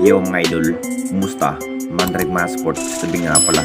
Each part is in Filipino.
Yo mga idol, kumusta? Mandrake mga sports, sabi nga pala,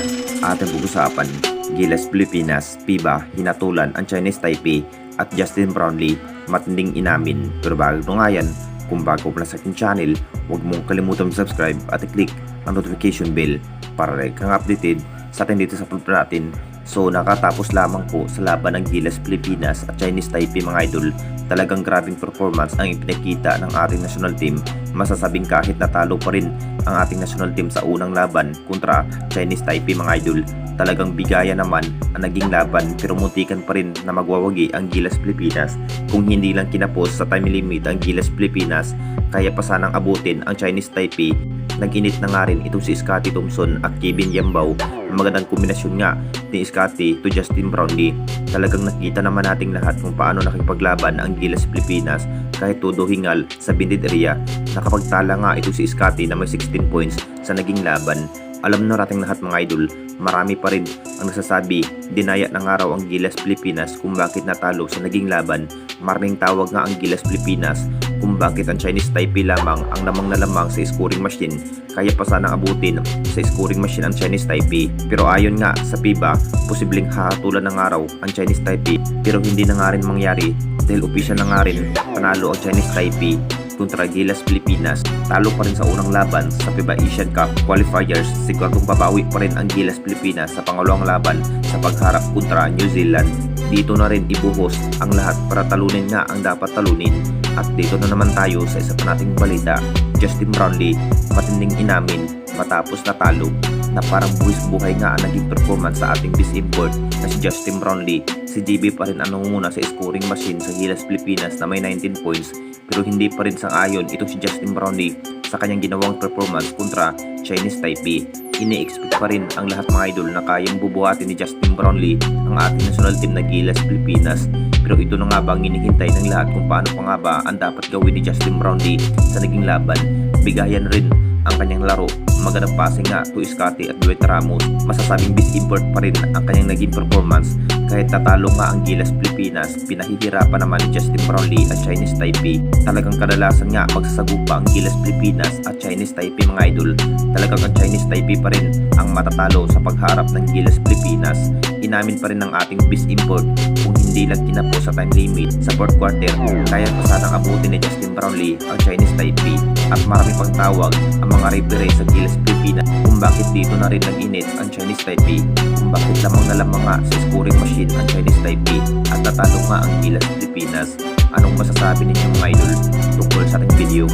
ating pag-usapan, Gilas Pilipinas, FIBA, hinatulan ang Chinese Taipei at Justin Brownlee, matinding inamin. Pero bago nga yan, kung bago pa na sa aking channel, huwag mong kalimutan subscribe at i-click ang notification bell para kang updated sa atin dito sa upload natin. So nakatapos lamang po sa laban ng Gilas Pilipinas at Chinese Taipei mga idol. Talagang grabing performance ang ipinakita ng ating national team. Masasabing kahit natalo pa rin ang ating national team sa unang laban kontra Chinese Taipei mga idol. Talagang bigaya naman ang naging laban pero muntikan pa rin na magwawagi ang Gilas Pilipinas kung hindi lang kinapos sa time limit ang Gilas Pilipinas. Kaya pa sanang abutin ang Chinese Taipei. Nag-init na nga rin itong si Scottie Thompson at Kevin Yambao. Magandang kombinasyon nga ni Scottie to Justin Brownlee. Talagang nakita naman nating lahat kung paano nakipaglaban ang Gilas Pilipinas kahit todo hingal sa bindid area. Nakapagtala nga ito si Scottie na may 16 points sa naging laban. Alam na nating lahat mga idol, marami pa rin ang nagsasabi dinaya ng araw ang Gilas Pilipinas kung bakit natalo sa naging laban. Maraming tawag nga ang Gilas Pilipinas kung bakit ang Chinese Taipei lamang ang lamang na lamang sa scoring machine. Kaya pa sanang abutin sa scoring machine ang Chinese Taipei. Pero ayon nga sa FIBA, posibleng hahatulan ng araw ang Chinese Taipei pero hindi na nga rin mangyari dahil opisyal na nga rin panalo ang Chinese Taipei kontra Gilas Pilipinas. Talo pa rin sa unang laban sa FIBA Asian Cup qualifiers. Siguradong babawi pa rin ang Gilas Pilipinas sa pangalawang laban sa pagharap kontra New Zealand. Dito na rin ibuhos ang lahat para talunin nga ang dapat talunin. At dito na naman tayo sa isa pa nating balita. Justin Brownlee matinding inamin matapos natalo na parang buwis buhay nga ang naging performance sa ating best import na si Justin Brownlee. Si GB pa rin ang nangunguna sa scoring machine sa Gilas Pilipinas na may 19 points pero hindi pa rin sang-ayon itong si Justin Brownlee sa kanyang ginawang performance kontra Chinese Taipei. Ini-expect pa rin ang lahat mga idol na kayang bubuhatin ni Justin Brownlee ang ating national team na Gilas Pilipinas. Pero ito na nga ba ang hinihintay ng lahat kung paano pa nga ba ang dapat gawin ni Justin Brownlee sa naging laban. Bigayan rin ang kanyang laro. Magandang passing nga to Scottie at Dwight Ramos. Masasabing best import pa rin ang kanyang naging performance. Kahit tatalo nga ang Gilas Pilipinas, pinahihirapan naman ni Justin Brownlee at Chinese Taipei. Talagang kadalasan nga magsasagupa ang Gilas Pilipinas at Chinese Taipei mga idol. Talagang ang Chinese Taipei pa rin ang matatalo sa pagharap ng Gilas Pilipinas. Inamin pa rin ng ating best import kung hindi lang kinapos sa time limit sa 4th quarter. Kaya pa sanang abutin ni Justin Brownlee ang Chinese Taipei at marami pang tawag ang mga referee sa Gilas Pilipinas kung bakit dito na rin nag-init ang Chinese Taipei, kung bakit lamang na lamang nga sa scoring machine ang Chinese Taipei at natalo nga ang Gilas Pilipinas. Anong masasabi ninyo mga idol tungkol sa ating video?